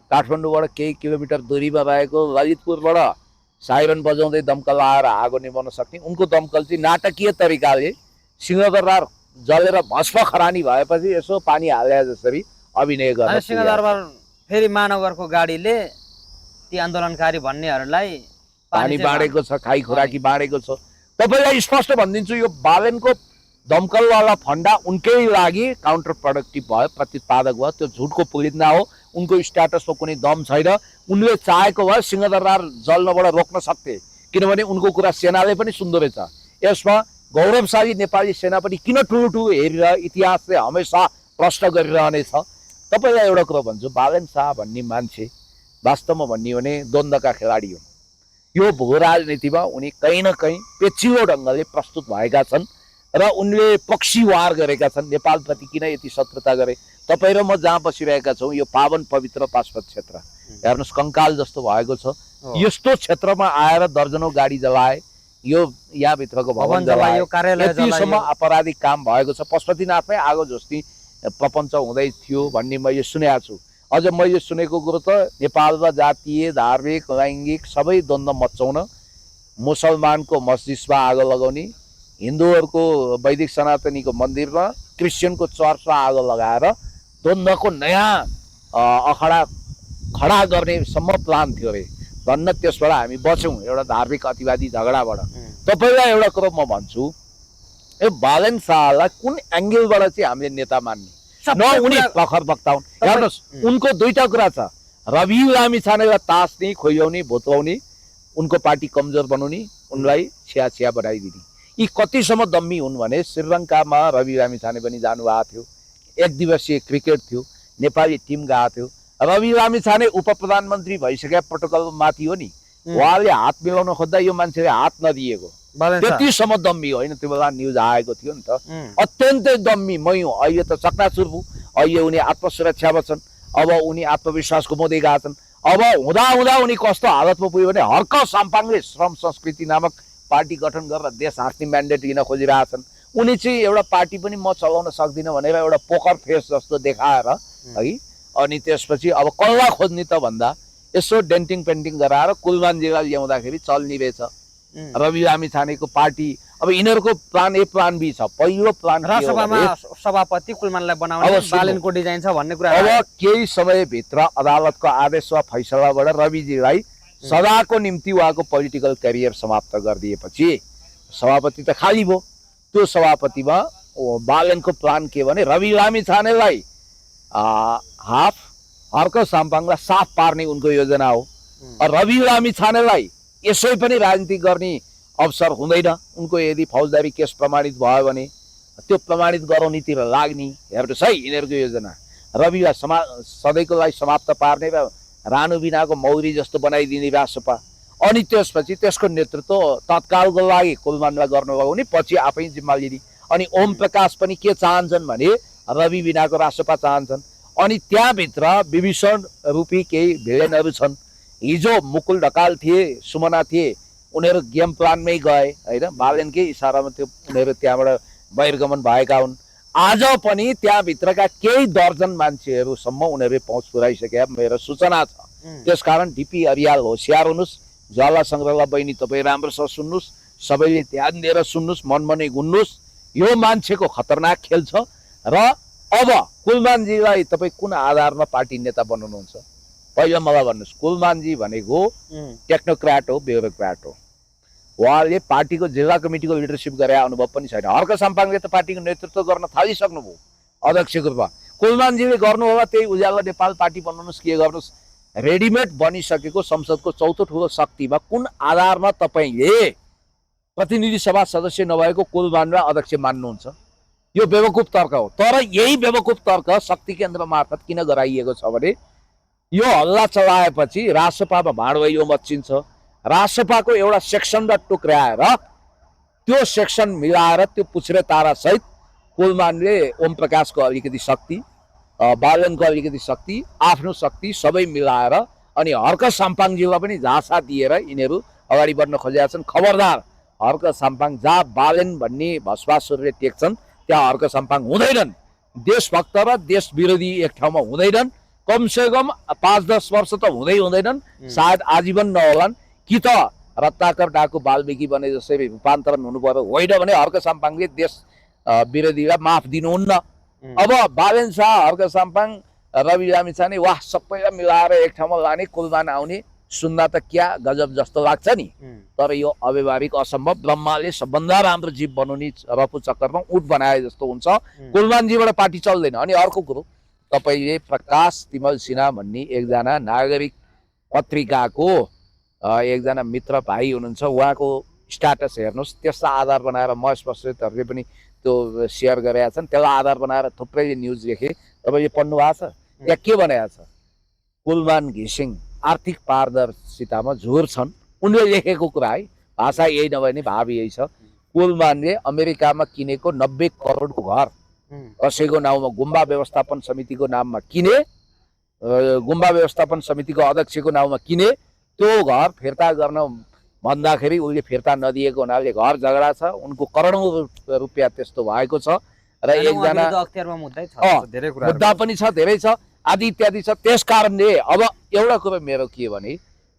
काठमाडौँबाट केही किलोमिटर दूरीमा रहेको ललितपुरबाट साइरन बजाउँदै दमकल आएर आगो निभाउन सक्ने उनको दमकल चाहिँ नाटकीय तरिकाले सिंहदरबार जलेर भस्म खरानी भएपछि यसो पानी हाले जसरी अभिनय गर्छ। सिंहदरबार फेरि महानगरको गाडीले ती आन्दोलनकारी भन्नेहरूलाई पानी बाँडेको छ, खाइ खुराकी बाँडेको छ। तपाईँलाई स्पष्ट भनिदिन्छु, यो बालेनको दमकलवाला फन्डा उनकै लागि काउन्टर प्रोडक्टिभ भयो, प्रतिपादक भयो। त्यो झुटको पुलिन्दा हो, उनको स्ट्याटसमा कुनै दम छैन। उनले चाहेको भए सिंहदरबार जल्नबाट रोक्न सक्थे, किनभने उनको कुरा सेनाले पनि सुन्दो रहेछ। यसमा गौरवशाली नेपाली सेनापति किन ठुलो हेरेर इतिहासले हमेसा प्रश्न गरिरहनेछ। तपाईँलाई एउटा कुरो भन्छु, बालेन शाह भन्ने मान्छे वास्तवमा भन्ने हो भने द्वन्द्वका खेलाडी हुन्। यो भू राजनीतिमा उनी कहीँ न कहीँ पेचिलो ढङ्गले प्रस्तुत भएका छन् र उनले पक्षीवार गरेका छन्। नेपालप्रति किन यति शत्रुता गरे? तपाईँ र म जहाँ बसिरहेका छौँ यो पावन पवित्र पाशुपत क्षेत्र हेर्नुहोस्, कंकाल जस्तो भएको छ। यस्तो क्षेत्रमा आएर दर्जनौं गाडी जलाए, यो यहाँभित्रको भवन जलाए, यतिसम्म अपराधिक काम भएको छ। पशुपतिनाथमै आगो झोस्नी प्रपञ्च हुँदै थियो भन्ने मैले सुनेको छु। अझ मैले सुनेको कुरो त नेपालमा जातीय, धार्मिक, लैङ्गिक सबै द्वन्द्व मचाउन मुसलमानको मस्जिदमा आगो लगाउने, हिन्दूहरूको वैदिक सनातनीको मन्दिरमा, क्रिस्चियनको चर्चमा आगो लगाएर द्वन्द्वको नयाँ अखडा खडा गर्ने सम्म प्लान थियो अरे। धन्न त्यसबाट हामी बच्यौँ एउटा धार्मिक अतिवादी झगडाबाट। तपाईँलाई एउटा कुरो म भन्छु, यो बालेन शाहलाई कुन एङ्गलबाट चाहिँ हामीले नेता मान्ने? न उनी प्रखर वक्ता हुन्। हेर्नुहोस्, उनको दुईटा कुरा छ, रवि लामिछानेलाई तास्ने, खोइल्याउने, भोत्वाउने, उनको पार्टी कमजोर बनाउने, उनलाई छिया बनाइदिने। यी कतिसम्म दम्मी हुन् भने श्रीलङ्कामा रवि लामिछाने पनि जानुभएको थियो, एक दिवसीय क्रिकेट थियो, नेपाली टिम गएको थियो। रवि लामिछाने उप प्रधानमन्त्री भइसकेका प्रोटोकल माथि हो नि, उहाँले हात मिलाउन खोज्दा यो मान्छेले हात नदिएको, त्यतिसम्म दम्मी होइन। त्यो बेला न्युज आएको थियो नि त, अत्यन्तै दम्मी। मै हुँ अहिले त चक्नाचुर भू। अहिले उनी आत्मसुरक्षामा छन्, अब उनी आत्मविश्वास गुमाउँदै गएका छन्। अब हुँदा उनी कस्तो हालतमा पुग्यो भने हर्क साम्पाङले श्रम संस्कृति नामक पार्टी गठन गरेर देश हाँक्ने म्यान्डेट लिन खोजिरहेछन्। उनी चाहिँ एउटा पार्टी पनि म चलाउन सक्दिनँ भनेर एउटा पोकर फेस जस्तो देखाएर है, अनि त्यसपछि अब कसलाई खोज्ने त भन्दा यसो डेन्टिङ पेन्टिङ गराएर कुलमानजीलाई ल्याउँदाखेरि चल्ने रहेछ रवि लामिछानेको पार्टी। अब यिनीहरूको प्लान ए प्लान बी छ। पहिलो प्लान सभापति कुलमानलाई बनाउने बालेनको डिजाइन छ भन्ने कुरा। अब केही समयभित्र अदालतको आदेश वा फैसलाबाट रविजीलाई सदाको निम्ति उहाँको पोलिटिकल करियर समाप्त गरिदिएपछि सभापति त खाली भयो। त्यो सभापतिमा बालेनको प्लान के भने रवि लामिछानेलाई हाफ, हर्क साम्पाङलाई साफ पार्ने उनको योजना हो। रवि लामिछानेलाई यसै पनि राजनीति गर्ने अवसर हुँदैन। उनको यदि फौजदारी केस प्रमाणित भयो भने त्यो प्रमाणित गराउनेतिर लाग्ने हेर्नुहोस् है यिनीहरूको योजना। रविवार सधैँको लागि समाप्त पार्ने र रानु बिनाको मौरी जस्तो बनाइदिने रासपा, अनि त्यसपछि त्यसको नेतृत्व तत्कालको लागि कुलमानमा गर्नुभयो भने पछि आफै जिम्मा लिने। अनि ओम प्रकाश पनि के चाहन्छन् भने रवि बिनाको रासपा चाहन्छन्। अनि त्यहाँभित्र विभीषण रूपी केही भिलेनहरू छन्। हिजो मुकुल ढकाल थिए, सुमना थिए, उनीहरू गेम प्लानमै गए होइन, बालेनकै इसारामा त्यो उनीहरू त्यहाँबाट बहिर्गमन भएका हुन्। आज पनि त्यहाँभित्रका केही दर्जन मान्छेहरूसम्म उनीहरूले पहुँच पुर्याइसके मेरो सूचना छ। त्यसकारण डिपी अरियाल होसियार हुनुहोस्, ज्वाला सङ्ग्रहला बहिनी तपाईँ राम्रोसँग सुन्नुहोस्, सबैले ध्यान दिएर सुन्नुहोस्, मनमनै गुन्नुहोस्। यो मान्छेको खतरनाक खेल छ। र अब कुलमानजीलाई तपाईँ कुन आधारमा पार्टी नेता बनाउनुहुन्छ? पहिला मलाई भन्नुहोस्, कुलमानजी भनेको टेक्नोक्राट हो, ब्युरोक्राट हो। उहाँले पार्टीको जिल्ला कमिटीको लिडरसिप गरे अनुभव पनि छैन। हर्क साम्पाङले त पार्टीको नेतृत्व गर्न थालिसक्नुभयो अध्यक्षको रूपमा। कुलमानजीले गर्नुभयो त्यही उज्यालो नेपाल पार्टी बनाउनुहोस्, के गर्नुहोस्। रेडिमेड बनिसकेको संसदको चौथो ठुलो शक्तिमा कुन आधारमा तपाईँले प्रतिनिधि सभा सदस्य नभएको कुलमानलाई अध्यक्ष मान्नुहुन्छ? यो बेवकुफ तर्क हो। तर यही बेवकुफ तर्क शक्ति केन्द्र मार्फत किन गराइएको छ भने यो हल्ला चलाएपछि रासपामा भाँडभैलो मच्चिन्छ। रासपाको एउटा सेक्सनलाई टुक्राएर त्यो सेक्सन मिलाएर त्यो पुछ्रे तारा सहित कुलमानले ओम प्रकाशको अलिकति शक्ति, बालनको अलिकति शक्ति, आफ्नो शक्ति सबै मिलाएर अनि हर्क साम्पाङजीलाई पनि झाँसा दिएर यिनीहरू अगाडि बढ्न खोजेका छन्। खबरदार, हर्क साम्पाङ जहाँ बालेन भन्ने भस्मासुरले टेक्छन् त्यहाँ हर्क साम्पाङ हुँदैनन्। देशभक्त र देश विरोधी एक ठाउँमा हुँदैनन्। कमसेकम 5-10 वर्ष त हुँदैनन्, सायद आजीवन नहोलान्। कि त रत्नाकर डाकु वाल्मीकि बने जसरी रूपान्तरण हुनु पर्यो, होइन भने हर्क साम्पाङले देश विरोधीलाई माफ दिनुहुन्न। अब बालेन शाह, हर्क साम्पाङ, रवि लामिछाने वाह सबैलाई मिलाएर एक ठाउँमा लाने, कुलमान आउने, सुन्दा त क्या गजब जस्तो लाग्छ नि। तर यो अव्यवहारिक, असम्भव। ब्रह्माले सबभन्दा राम्रो जीव बनाउने रफु चक्करमा उठ बनाए जस्तो हुन्छ। कुलमानजीबाट पार्टी चल्दैन। अनि अर्को कुरो, तपाईँले प्रकाश तिमल सिन्हा भन्ने एकजना नागरिक पत्रिकाको एकजना मित्र भाइ हुनुहुन्छ, उहाँको स्ट्याटस हेर्नुहोस्। त्यसलाई आधार बनाएर महेश बस्नेतहरूले पनि त्यो सेयर गरेका छन्। त्यसलाई आधार बनाएर थुप्रैले न्युज लेखे, तपाईँले पढ्नु भएको छ? त्यहाँ के भनेको छ? कुलमान घिसिङ आर्थिक पारदर्शितामा झोर छन्। उनले लेखेको कुरा है, भाषा यही नभए नि भाव यही छ। कुलमानले अमेरिकामा किनेको 90 करोडको घर कसैको नाउँमा गुम्बा व्यवस्थापन समितिको नाममा किने, गुम्बा व्यवस्थापन समितिको अध्यक्षको नाउँमा किने। त्यो घर फिर्ता गर्न भन्दाखेरि उसले फिर्ता नदिएको हुनाले घर झगडा छ। उनको करोडौं रुपियाँ त्यस्तो भएको छ। र एकजना मुद्दा पनि छ, धेरै छ, आदि इत्यादि छ। त्यस कारणले अब एउटा कुरो मेरो के भने,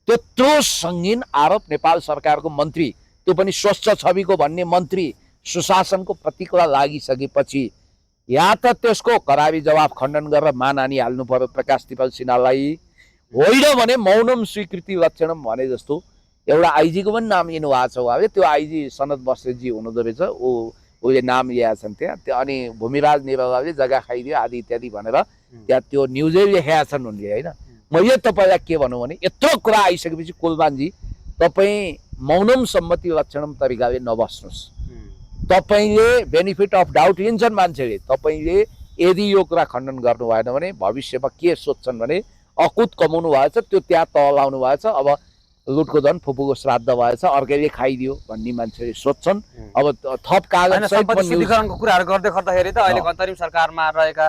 त्यत्रो सङ्गीन आरोप नेपाल सरकारको मन्त्री, त्यो पनि स्वच्छ छविको भन्ने मन्त्री, सुशासनको प्रतीकलाई लागिसकेपछि या त त्यसको करारी जवाब खण्डन गरेर मान हानिहाल्नु पर्यो प्रकाश तिमल सिन्हालाई, होइन भने मौनम स्वीकृति लक्षणम भने जस्तो एउटा आइजीको पनि नाम लिनु भएको छ उहाँले। त्यो आइजी सनद बस्नेतजी हुनुहुँदो रहेछ, उसले नाम लिएका छन् त्यहाँ। अनि भूमिराज निरौलाले जग्गा खाइदियो आदि इत्यादि भनेर त्यहाँ त्यो न्युजै लेखेका छन् उनले होइन। मैले तपाईँलाई के भनौँ भने, यत्रो कुरा आइसकेपछि कुलमानजी तपाईँ मौनम सम्मति लक्षणम तरिकाले नबस्नुहोस्। तपाईँले बेनिफिट अफ डाउट लिन्छन् मान्छेले। तपाईँले यदि यो कुरा खण्डन गर्नु भएन भने भविष्यमा के सोध्छन् भने अकुत कमाउनु भएछ, त्यो त्यहाँ तल लाउनु भएछ, अब लुटको धन फुपूको श्राद्ध भएछ, अर्कैले खाइदियो भन्ने मान्छेले सोध्छन्। अब थप कागज शुद्धिकरणको कुराहरू गर्दै गर्दाखेरि त अहिले अन्तरिम सरकारमा रहेका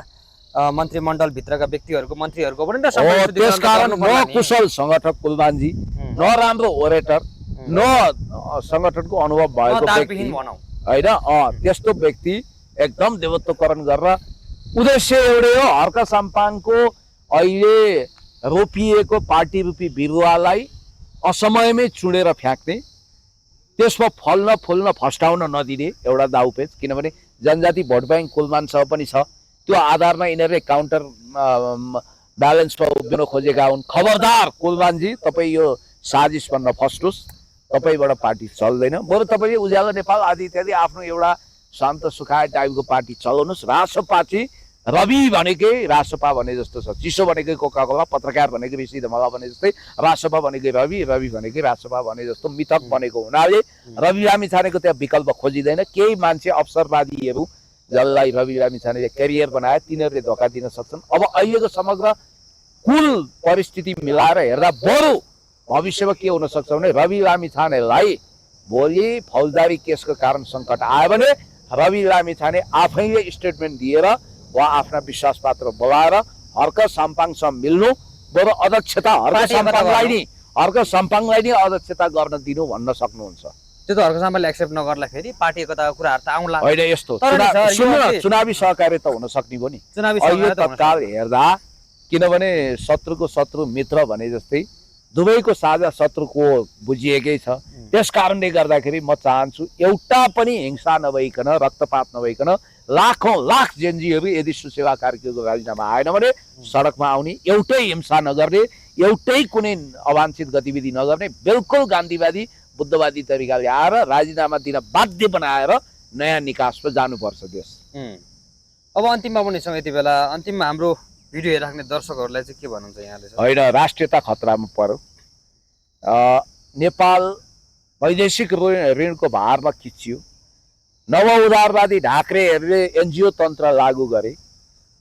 मन्त्रीमण्डलभित्रका व्यक्तिहरूको मन्त्रीहरूको पनि त त्यसकारण न कुशल संगठक कुलमानजी, न राम्रो ओरेटर, न संगठनको अनुभव भएको व्यक्ति होइन, त्यस्तो व्यक्ति एकदम देवत्वकरण गरेर उद्देश्य एउटै हो, हर्क साम्पाङको अहिले रोपिएको पार्टी रूपी बिरुवालाई असमयमै चुडेर फ्याँक्ने, त्यसमा फल्न फुल्न फस्टाउन नदिने एउटा दाउपेच। किनभने जनजाति भोट ब्याङ्क कुलमानसँग पनि छ, त्यो आधारमा यिनीहरूले काउन्टर ब्यालेन्समा उभिन खोजेका हुन्। खबरदार कुलमानजी, तपाईँ यो साजिसमा नफस्नुहोस्, तपाईँबाट पार्टी चल्दैन। बरु तपाईँले उज्यालो नेपाल आदि इत्यादि आफ्नो एउटा शान्त सुखाए टाइपको पार्टी चलाउनुहोस्। रासपा चाहिँ रवि भनेकै रासपा भने जस्तो छ, चिसो भनेकै कोकाकोला, पत्रकार भनेकै ऋषि धमला भने जस्तै, रासपा भनेकै रवि, रवि भनेकै रासपा भने जस्तो मिथक बनेको हुनाले रवि लामिछानेको त्यहाँ विकल्प खोजिँदैन। केही मान्छे अवसरवादीहरू जसलाई रवि लामिछानेले करियर बनाए तिनीहरूले धोका दिन सक्छन्। अब अहिलेको समग्र कुल परिस्थिति मिलाएर हेर्दा बरु भविष्यमा के हुन सक्छ भने रवि लामिछानेलाई भोलि फौजदारी केसको कारण सङ्कट आयो भने रवि लामिछाने आफैले स्टेटमेन्ट दिएर वा आफ्ना विश्वासपात्र बोलाएर हर्क साम्पाङसँग मिल्नु, बरु अध्यक्षता हर्क साम्पाङलाई नै अध्यक्षता गर्न दिनु भन्न सक्नुहुन्छ। त्यो त हर्क साम्पाङले एक्सेप्ट नगर्दाखेरि पार्टी एकताको कुराहरू त आउला होइन। यस्तो चुनावी सहकार्यता हुन सक्ने हो नि अहिले तत्काल हेर्दा, किनभने शत्रुको शत्रु मित्र भने जस्तै दुवैको साझा शत्रुको बुझिएकै छ। त्यस कारणले गर्दाखेरि म चाहन्छु एउटा पनि हिंसा नभइकन, रक्तपात नभइकन लाखौं लाख जेनजीहरू यदि सुसेवा कार्यक्रमको राजीनामा आएन भने सडकमा आउने, एउटै हिंसा नगर्ने, एउटै कुनै अवांछित गतिविधि नगर्ने, बिल्कुल गान्धीवादी बुद्धवादी तरिकाले आएर राजीनामा दिन बाध्य बनाएर नयाँ निकासमा जानुपर्छ देश। अब अन्तिममा पनि छौँ, यति बेला अन्तिममा हाम्रो भिडियो हेरिराख्ने दर्शकहरूलाई चाहिँ के भन्नुहुन्छ यहाँले? होइन, राष्ट्रियता खतरामा पर्यो। नेपाल वैदेशिक ऋणको भारमा खिचियो। नव उदारवादी ढाक्रेहरूले एनजिओ तन्त्र लागू गरे।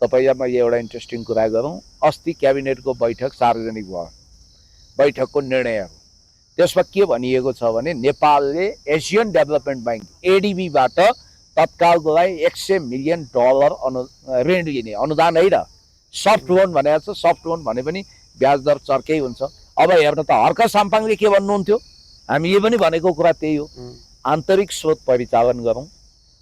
तपाईलाई मैले एउटा इन्ट्रेस्टिङ कुरा गरौँ, अस्ति क्याबिनेटको बैठक सार्वजनिक भयो, बैठकको निर्णयहरू। त्यसमा के भनिएको छ भने नेपालले एसियन डेभलपमेन्ट ब्याङ्क एडिबीबाट तत्कालको लागि $100 मिलियन ऋण लिने, अनुदान है र सफ्ट लोन भनेको छ। सफ्ट लोन भने पनि ब्याज दर चर्कै हुन्छ। अब हेर्नु त हर्क साम्पाङले के भन्नुहुन्थ्यो, हामीले पनि भनेको कुरा त्यही हो, आन्तरिक स्रोत परिचालन गरौँ।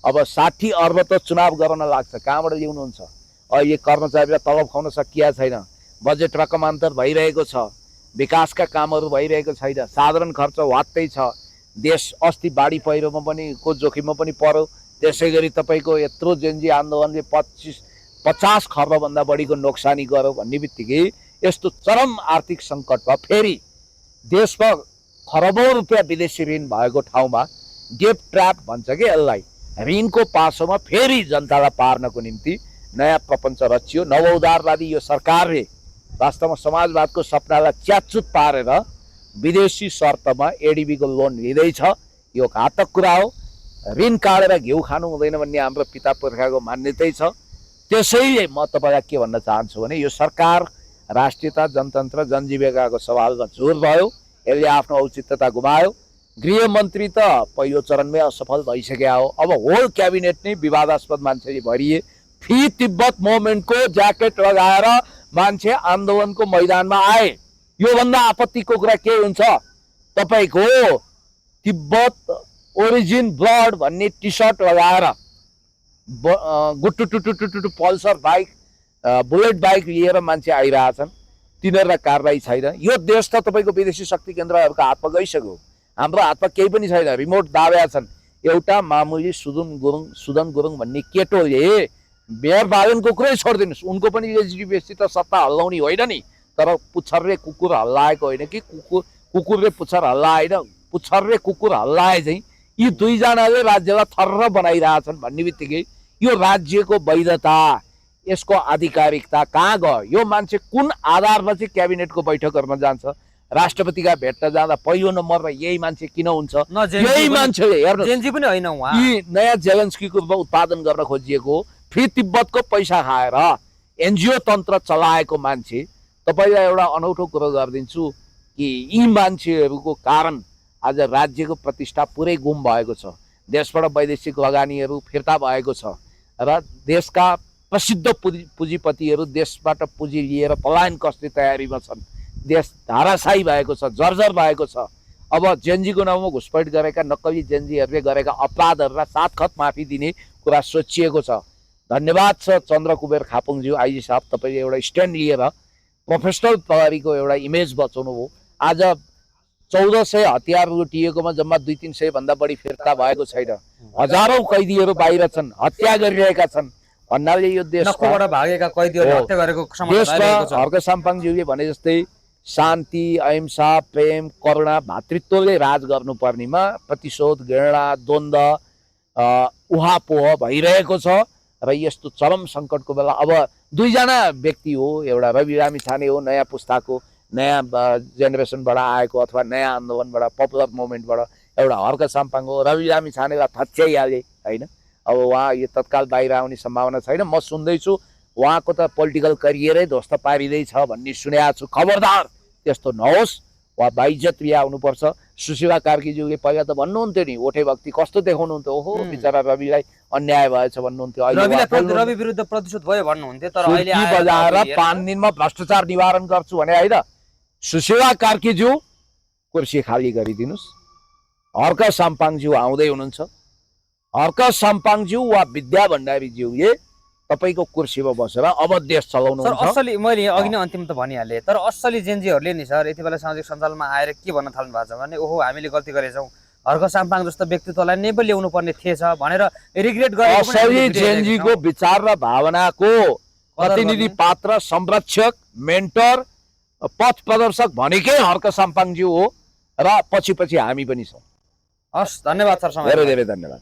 अब 60 अर्ब त चुनाव गर्न लाग्छ, कहाँबाट ल्याउनुहुन्छ? अहिले कर्मचारीलाई तलब खुवाउन सकिया छैन, बजेट रकमान्तर भइरहेको छ, विकासका कामहरू भइरहेको छैन, साधारण खर्च वात्तै छ, देश अस्ति बाढी पहिरोमा पनि को जोखिममा पनि पर्यो। त्यसै गरी तपाईँको यत्रो जेनजी आन्दोलनले 50 खर्बभन्दा बढीको नोक्सानी गर्यो भन्ने बित्तिकै यस्तो चरम आर्थिक सङ्कटमा फेरि देशमा खरबौँ रुपियाँ विदेशी ऋण भएको ठाउँमा डेप ट्र्याप भन्छ कि यसलाई, ऋणको पासोमा फेरि जनतालाई पार्नको निम्ति नयाँ प्रपञ्च रचियो। नवउदारवादी यो सरकारले वास्तवमा समाजवादको सपनालाई च्यातचुत पारेर विदेशी शर्तमा एडिबीको लोन लिँदैछ। यो घातक कुरा हो। ऋण काटेर घिउ खानु हुँदैन भन्ने हाम्रो पिता पुर्खाको मान्यतै छ। त्यसैले म तपाईँलाई के भन्न चाहन्छु भने यो सरकार राष्ट्रियता, जनतन्त्र, जनजीविकाको सवालमा जोर भयो, यसले आफ्नो औचित्यता गुमायो। गृहमन्त्री त पहिलो चरणमै असफल भइसक्यो हो। अब होल क्याबिनेट नै विवादास्पद मान्छेले भरिए। फ्री तिब्बत मुभमेन्टको ज्याकेट लगाएर मान्छे आन्दोलनको मैदानमा आए। योभन्दा आपत्तिको कुरा के हुन्छ? तपाईँको तिब्बत ओरिजिन ब्लड भन्ने टी सर्ट लगाएर गुट्टु पल्सर बाइक, बुलेट बाइक लिएर मान्छे आइरहेछन्, तिनीहरूलाई कारबाही छैन। यो देश त तपाईँको विदेशी शक्ति केन्द्रहरूको हातमा गइसक्यो, हाम्रो हातमा केही पनि छैन, रिमोट दाब्या छन्। एउटा मामुली सुदन गुरुङ भन्ने केटोले बिहार बालनको कुरै छोडिदिनुहोस्, उनको पनि एसडिपिएससी त सत्ता हल्लाउने होइन नि, तर पुच्छरले कुकुर हल्लाएको होइन कि कुकुरले पुच्छर हल्लाएन, पुच्छरले कुकुर हल्लाए चाहिँ यी दुईजनाले राज्यलाई थर्र बनाइरहेछन् भन्ने बित्तिकै यो राज्यको वैधता, यसको आधिकारिकता कहाँ गयो? यो मान्छे कुन आधारमा चाहिँ क्याबिनेटको बैठक गर्न जान्छ? राष्ट्रपतिका भेट्न जाँदा पहिलो नम्बरमा यही मान्छे किन हुन्छ? यही मान्छेले हेर्नु, जेन्जी पनि होइन उहाँ, यी नयाँ जेलेन्स्कीको उत्पादन गर्न खोजिएको फ्री तिब्बतको पैसा खाएर एनजिओ तन्त्र चलाएको मान्छे। तपाईँलाई एउटा अनौठो कुरो गरिदिन्छु कि यी मान्छेहरूको कारण आज राज्यको प्रतिष्ठा पुरै गुम भएको छ। देशबाट वैदेशिक लगानीहरू फिर्ता भएको छ र देशका प्रसिद्ध पुँजीपतिहरू देशबाट पुँजी लिएर पलायन कस्ने तयारीमा छन्। देश धाराशाही भएको छ, जर्जर भएको छ। अब जेनजीको नाउँमा घुसपैठ गरेका नक्कली जेनजीहरूले गरेका अपराधहरूलाई सातखत माफी दिने कुरा सोचिएको छ। धन्यवाद छ चन्द्र कुबेर खापुङज्यू, आइजी साहब, तपाईँले एउटा स्ट्यान्ड लिएर प्रोफेसनल प्रहरीको एउटा इमेज बचाउनु भयो। आज 1400 हतियार लुटिएकोमा जम्मा 200-300 भन्दा बढी फिर्ता भएको छैन। हजारौं कैदीहरू बाहिर छन्, हत्या गरिरहेका छन् भन्नाले यो देशबाट भागेका कैदीहरू हत्या गरेको देशमा हर्क साम्पाङज्यूले भने जस्तै शान्ति, अहिंसा, प्रेम, करुणा, भातृत्वले राज गर्नुपर्नेमा प्रतिशोध, घृणा, द्वन्द, उहापोह भइरहेको छ। र यस्तो चरम सङ्कटको बेला अब दुईजना व्यक्ति हो, एउटा रवि लामिछाने हो, नयाँ पुस्ताको, नयाँ जेनेरेसनबाट आएको अथवा नयाँ आन्दोलनबाट, पपुलर मुभमेन्टबाट, एउटा हर्क साम्पाङ हो। रवि लामिछानेलाई थच्याइहाले होइन, अब उहाँ यो तत्काल बाहिर आउने सम्भावना छैन। म सुन्दैछु उहाँको त पोलिटिकल करियरै ध्वस्त पारिँदैछ भन्ने सुनेको छु। खबरदार त्यस्तो नहोस्, उहाँ बाइज्जत बिहा हुनुपर्छ। सुशीला कार्कीज्यूले पहिला त भन्नुहुन्थ्यो नि ओठे भक्ति कस्तो देखाउनुहुन्थ्यो, ओहो बिचरा रविलाई अन्याय भएछ भन्नुहुन्थ्यो। रवि विरुद्ध प्रतिशोध भयो भन्नुहुन्थ्यो, तर अहिले सुर्ती बजाएर 5 दिनमा भ्रष्टाचार निवारण गर्छु भने होइन। सुशीला कार्कीज्यू कुर्सी खाली गरिदिनुहोस्। हर्क साम्पाङज्यू आउँदै हुनुहुन्छ। हर्क साम्पाङज्यू वा विद्या भण्डारीज्यूले तपाईको कुर्सीमा बसेर अब देश चलाउनु सर हुन्छ। असली मैले अघि नै अन्तिम त भनिहालेँ, तर असली जेनजीहरूले नि सर यति बेला सामाजिक सञ्जालमा आएर के भन्न थाल्नु भएको छ भने ओहो हामीले गल्ती गरेछौँ, हर्क साम्पाङ जस्तो व्यक्तित्वलाई नै पो ल्याउनु पर्ने थिएछ भनेर रिग्रेट गरेको पनि असली हामीले जेनजीको विचार र भावनाको प्रतिनिधि पात्र, संरक्षक, मेन्टर, पथ प्रदर्शक भनेकै हर्क साम्पाङज्यू हो र पछि पछि हामी पनि छौँ। हस्, धन्यवाद सर। धेरै धेरै धन्यवाद।